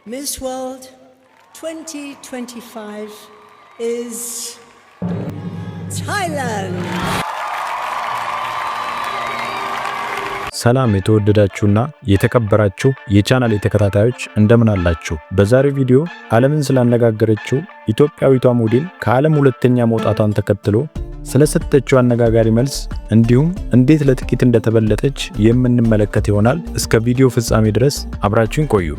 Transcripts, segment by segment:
Miss World 2025 is Thailand. ሰላም የተወደዳችሁና የተከበራችሁ የቻናሌ ተከታታዮች እንደምን አላችሁ? በዛሬው ቪዲዮ ዓለምን ስላነጋገረችው ኢትዮጵያዊቷ ሞዴል ከዓለም ሁለተኛ መውጣቷን ተከትሎ ስለሰጠችው አነጋጋሪ መልስ እንዲሁም እንዴት ለጥቂት እንደተበለጠች የምንመለከት ይሆናል። እስከ ቪዲዮ ፍጻሜ ድረስ አብራችሁን ቆዩ።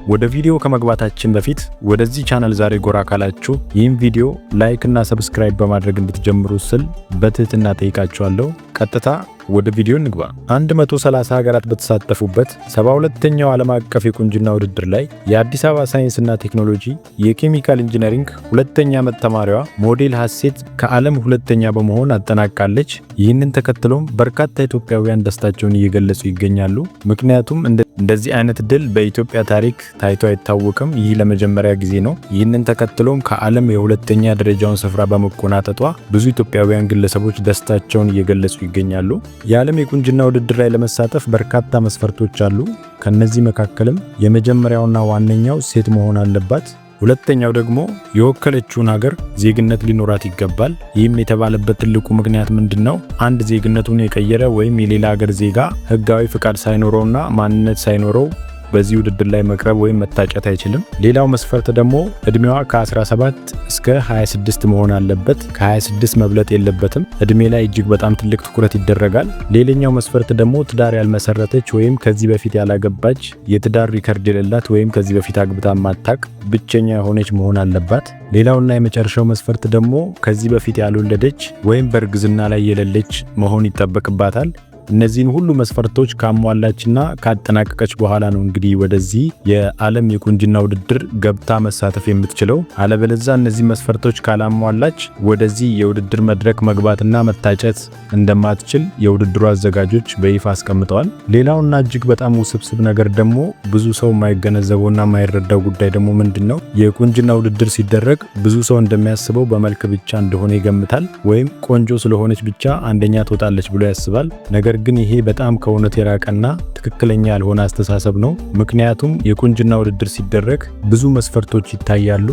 ወደ ቪዲዮ ከመግባታችን በፊት ወደዚህ ቻናል ዛሬ ጎራ ካላችሁ ይህን ቪዲዮ ላይክ እና ሰብስክራይብ በማድረግ እንድትጀምሩ ስል በትህትና ጠይቃችኋለሁ። ቀጥታ ወደ ቪዲዮ እንግባ። 130 ሀገራት በተሳተፉበት 72ኛው ዓለም አቀፍ የቁንጅና ውድድር ላይ የአዲስ አበባ ሳይንስና ቴክኖሎጂ የኬሚካል ኢንጂነሪንግ ሁለተኛ ዓመት ተማሪዋ ሞዴል ሀሴት ከዓለም ሁለተኛ በመሆን አጠናቃለች። ይህንን ተከትሎም በርካታ ኢትዮጵያውያን ደስታቸውን እየገለጹ ይገኛሉ። ምክንያቱም እንደዚህ አይነት ድል በኢትዮጵያ ታሪክ ታይቶ አይታወቅም። ይህ ለመጀመሪያ ጊዜ ነው። ይህንን ተከትሎም ከዓለም የሁለተኛ ደረጃውን ስፍራ በመቆናጠጧ ብዙ ኢትዮጵያውያን ግለሰቦች ደስታቸውን እየገለጹ ይገኛሉ። የዓለም የቁንጅና ውድድር ላይ ለመሳተፍ በርካታ መስፈርቶች አሉ። ከነዚህ መካከልም የመጀመሪያውና ዋነኛው ሴት መሆን አለባት። ሁለተኛው ደግሞ የወከለችውን ሀገር ዜግነት ሊኖራት ይገባል። ይህም የተባለበት ትልቁ ምክንያት ምንድነው? አንድ ዜግነቱን የቀየረ ወይም የሌላ ሀገር ዜጋ ህጋዊ ፍቃድ ሳይኖረውና ማንነት ሳይኖረው በዚህ ውድድር ላይ መቅረብ ወይም መታጨት አይችልም። ሌላው መስፈርት ደግሞ እድሜዋ ከ17 እስከ 26 መሆን አለበት። ከ26 መብለጥ የለበትም። እድሜ ላይ እጅግ በጣም ትልቅ ትኩረት ይደረጋል። ሌላኛው መስፈርት ደግሞ ትዳር ያልመሰረተች ወይም ከዚህ በፊት ያላገባች፣ የትዳር ሪከርድ የሌላት ወይም ከዚህ በፊት አግብታ ማታቅ ብቸኛ የሆነች መሆን አለባት። ሌላውና የመጨረሻው መስፈርት ደግሞ ከዚህ በፊት ያልወለደች ወይም በእርግዝና ላይ የሌለች መሆን ይጠበቅባታል። እነዚህን ሁሉ መስፈርቶች ካሟላችና ካጠናቀቀች በኋላ ነው እንግዲህ ወደዚህ የዓለም የቁንጅና ውድድር ገብታ መሳተፍ የምትችለው። አለበለዚያ እነዚህ መስፈርቶች ካላሟላች ወደዚህ የውድድር መድረክ መግባትና መታጨት እንደማትችል የውድድሩ አዘጋጆች በይፋ አስቀምጠዋል። ሌላውና እጅግ በጣም ውስብስብ ነገር ደግሞ ብዙ ሰው የማይገነዘበውና የማይረዳው ጉዳይ ደግሞ ምንድነው? የቁንጅና ውድድር ሲደረግ ብዙ ሰው እንደሚያስበው በመልክ ብቻ እንደሆነ ይገምታል። ወይም ቆንጆ ስለሆነች ብቻ አንደኛ ትወጣለች ብሎ ያስባል። ነገር ግን ይሄ በጣም ከእውነት የራቀና ትክክለኛ ያልሆነ አስተሳሰብ ነው። ምክንያቱም የቁንጅና ውድድር ሲደረግ ብዙ መስፈርቶች ይታያሉ።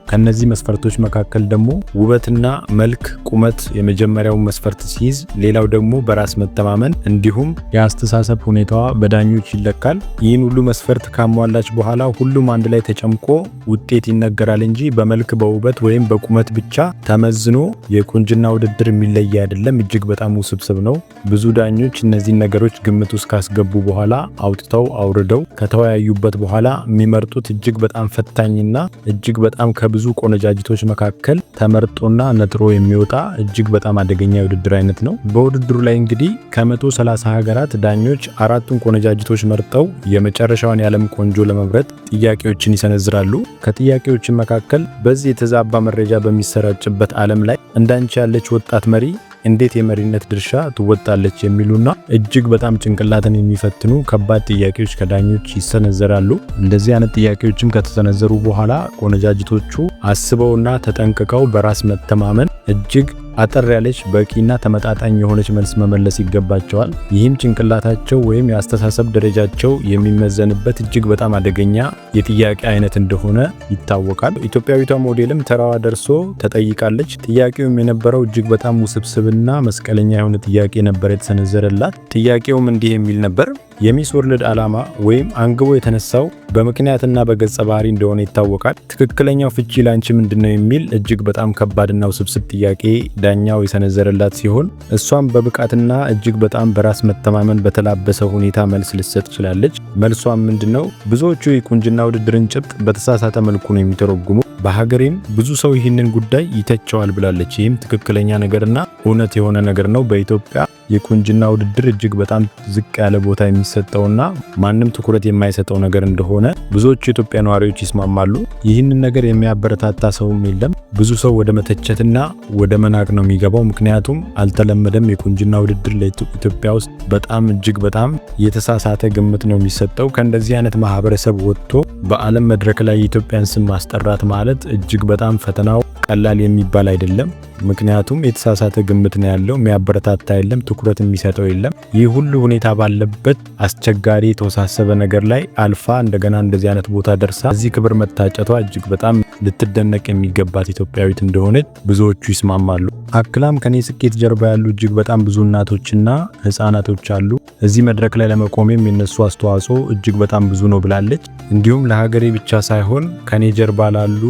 ከነዚህ መስፈርቶች መካከል ደግሞ ውበትና መልክ፣ ቁመት የመጀመሪያው መስፈርት ሲይዝ፣ ሌላው ደግሞ በራስ መተማመን እንዲሁም የአስተሳሰብ ሁኔታዋ በዳኞች ይለካል። ይህን ሁሉ መስፈርት ካሟላች በኋላ ሁሉም አንድ ላይ ተጨምቆ ውጤት ይነገራል እንጂ በመልክ በውበት ወይም በቁመት ብቻ ተመዝኖ የቁንጅና ውድድር የሚለይ አይደለም። እጅግ በጣም ውስብስብ ነው። ብዙ ዳኞች እነዚህን ነገሮች ግምት ውስጥ ካስገቡ በኋላ አውጥተው አውርደው ከተወያዩበት በኋላ የሚመርጡት እጅግ በጣም ፈታኝና እጅግ በጣም ብዙ ቆነጃጅቶች መካከል ተመርጦና ነጥሮ የሚወጣ እጅግ በጣም አደገኛ የውድድር አይነት ነው። በውድድሩ ላይ እንግዲህ ከ130 ሀገራት ዳኞች አራቱን ቆነጃጅቶች መርጠው የመጨረሻውን የዓለም ቆንጆ ለመምረጥ ጥያቄዎችን ይሰነዝራሉ። ከጥያቄዎችን መካከል በዚህ የተዛባ መረጃ በሚሰራጭበት ዓለም ላይ እንዳንቺ ያለች ወጣት መሪ እንዴት የመሪነት ድርሻ ትወጣለች የሚሉና እጅግ በጣም ጭንቅላትን የሚፈትኑ ከባድ ጥያቄዎች ከዳኞች ይሰነዘራሉ። እንደዚህ አይነት ጥያቄዎችም ከተሰነዘሩ በኋላ ቆነጃጅቶቹ አስበውና ተጠንቅቀው በራስ መተማመን እጅግ አጠር ያለች በቂና ተመጣጣኝ የሆነች መልስ መመለስ ይገባቸዋል። ይህም ጭንቅላታቸው ወይም የአስተሳሰብ ደረጃቸው የሚመዘንበት እጅግ በጣም አደገኛ የጥያቄ አይነት እንደሆነ ይታወቃል። ኢትዮጵያዊቷ ሞዴልም ተራዋ ደርሶ ተጠይቃለች። ጥያቄውም የነበረው እጅግ በጣም ውስብስብና መስቀለኛ የሆነ ጥያቄ ነበር የተሰነዘረላት። ጥያቄውም እንዲህ የሚል ነበር። የሚስ ወርልድ ዓላማ ወይም አንግቦ የተነሳው በምክንያትና በገጸ ባህሪ እንደሆነ ይታወቃል። ትክክለኛው ፍቺ ላንቺ ምንድነው? የሚል እጅግ በጣም ከባድና ውስብስብ ጥያቄ ዳኛው የሰነዘረላት ሲሆን እሷም በብቃትና እጅግ በጣም በራስ መተማመን በተላበሰ ሁኔታ መልስ ልትሰጥ ችላለች። መልሷም ምንድነው? ብዙዎቹ የቁንጅና ውድድርን ጭብጥ በተሳሳተ መልኩ ነው የሚተረጉሙ። በሀገሬም ብዙ ሰው ይህንን ጉዳይ ይተቸዋል ብላለች። ይህም ትክክለኛ ነገርና እውነት የሆነ ነገር ነው። በኢትዮጵያ የቁንጅና ውድድር እጅግ በጣም ዝቅ ያለ ቦታ የሚሰጠውና ማንም ትኩረት የማይሰጠው ነገር እንደሆነ ብዙዎቹ የኢትዮጵያ ነዋሪዎች ይስማማሉ። ይህንን ነገር የሚያበረታታ ሰውም የለም። ብዙ ሰው ወደ መተቸትና ወደ መናቅ ነው የሚገባው። ምክንያቱም አልተለመደም። የቁንጅና ውድድር ለኢትዮጵያ ውስጥ በጣም እጅግ በጣም የተሳሳተ ግምት ነው የሚሰጠው። ከእንደዚህ አይነት ማህበረሰብ ወጥቶ በዓለም መድረክ ላይ የኢትዮጵያን ስም ማስጠራት ማለት እጅግ በጣም ፈተናው ቀላል የሚባል አይደለም። ምክንያቱም የተሳሳተ ግምት ነው ያለው፣ የሚያበረታታ የለም፣ ትኩረት የሚሰጠው የለም። ይህ ሁሉ ሁኔታ ባለበት አስቸጋሪ የተወሳሰበ ነገር ላይ አልፋ እንደገና እንደዚህ አይነት ቦታ ደርሳ እዚህ ክብር መታጨቷ እጅግ በጣም ልትደነቅ የሚገባት ኢትዮጵያዊት እንደሆነች ብዙዎቹ ይስማማሉ። አክላም ከኔ ስኬት ጀርባ ያሉ እጅግ በጣም ብዙ እናቶችና ህፃናቶች አሉ። እዚህ መድረክ ላይ ለመቆሜም የነሱ አስተዋጽኦ እጅግ በጣም ብዙ ነው ብላለች። እንዲሁም ለሀገሬ ብቻ ሳይሆን ከኔ ጀርባ ላሉ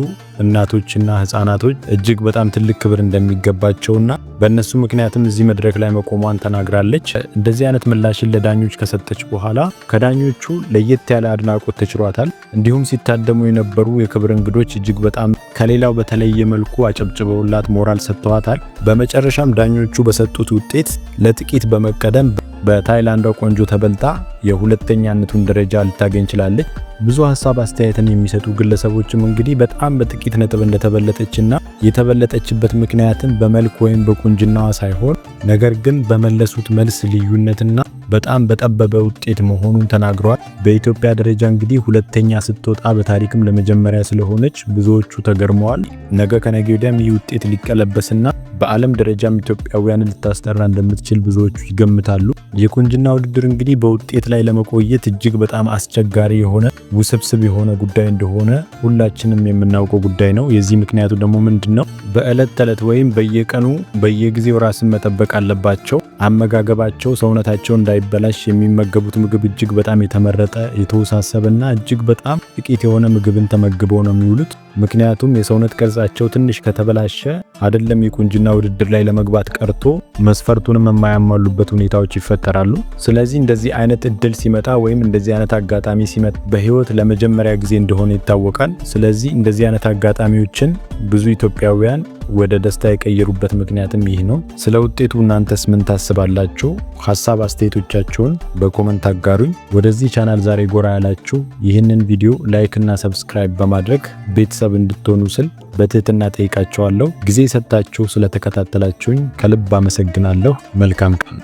እናቶችና ህፃናቶች እጅግ በጣም ትልቅ ክብር እንደሚገባቸውና በእነሱ ምክንያትም እዚህ መድረክ ላይ መቆሟን ተናግራለች። እንደዚህ አይነት ምላሽን ለዳኞች ከሰጠች በኋላ ከዳኞቹ ለየት ያለ አድናቆት ተችሯታል። እንዲሁም ሲታደሙ የነበሩ የክብር እንግዶች እጅግ በጣም ከሌላው በተለየ መልኩ አጨብጭበውላት ሞራል ሰጥተዋታል። በመጨረሻም ዳኞቹ በሰጡት ውጤት ለጥቂት በመቀደም በታይላንዷ ቆንጆ ተበልጣ የሁለተኛነቱን ደረጃ ልታገኝ ችላለች። ብዙ ሀሳብ አስተያየትን የሚሰጡ ግለሰቦችም እንግዲህ በጣም በጥቂት ነጥብ እንደተበለጠችና የተበለጠችበት ምክንያትም በመልክ ወይም በቁንጅናዋ ሳይሆን ነገር ግን በመለሱት መልስ ልዩነትና በጣም በጠበበ ውጤት መሆኑን ተናግረዋል። በኢትዮጵያ ደረጃ እንግዲህ ሁለተኛ ስትወጣ በታሪክም ለመጀመሪያ ስለሆነች ብዙዎቹ ተገርመዋል። ነገ ከነገ ወዲያም ይህ ውጤት ሊቀለበስና በዓለም ደረጃም ኢትዮጵያውያንን ልታስጠራ እንደምትችል ብዙዎቹ ይገምታሉ። የቁንጅና ውድድር እንግዲህ በውጤት ላይ ለመቆየት እጅግ በጣም አስቸጋሪ የሆነ ውስብስብ የሆነ ጉዳይ እንደሆነ ሁላችንም የምናውቀው ጉዳይ ነው። የዚህ ምክንያቱ ደግሞ ምንድነው? በዕለት ተዕለት ወይም በየቀኑ በየጊዜው ራስን መጠበቅ አለባቸው። አመጋገባቸው ሰውነታቸው እንዳይበላሽ የሚመገቡት ምግብ እጅግ በጣም የተመረጠ የተወሳሰበና እጅግ በጣም ጥቂት የሆነ ምግብን ተመግበው ነው የሚውሉት። ምክንያቱም የሰውነት ቅርጻቸው ትንሽ ከተበላሸ አይደለም የቁንጅና ውድድር ላይ ለመግባት ቀርቶ መስፈርቱንም የማያሟሉበት ሁኔታዎች ይፈጠራሉ። ስለዚህ እንደዚህ አይነት እድል ሲመጣ ወይም እንደዚህ አይነት አጋጣሚ ሲመጣ በህይወት ለመጀመሪያ ጊዜ እንደሆነ ይታወቃል። ስለዚህ እንደዚህ አይነት አጋጣሚዎችን ብዙ ኢትዮጵያውያን ወደ ደስታ የቀየሩበት ምክንያትም ይህ ነው። ስለ ውጤቱ እናንተስ ምን ታስባላችሁ? ሀሳብ አስተያየቶቻችሁን በኮመንት አጋሩኝ። ወደዚህ ቻናል ዛሬ ጎራ ያላችሁ ይህንን ቪዲዮ ላይክ እና ሰብስክራይብ በማድረግ ቤተሰብ እንድትሆኑ ስል በትህትና ጠይቃችኋለሁ። ጊዜ ሰጣችሁ ስለተከታተላችሁኝ ከልብ አመሰግናለሁ። መልካም ቀን።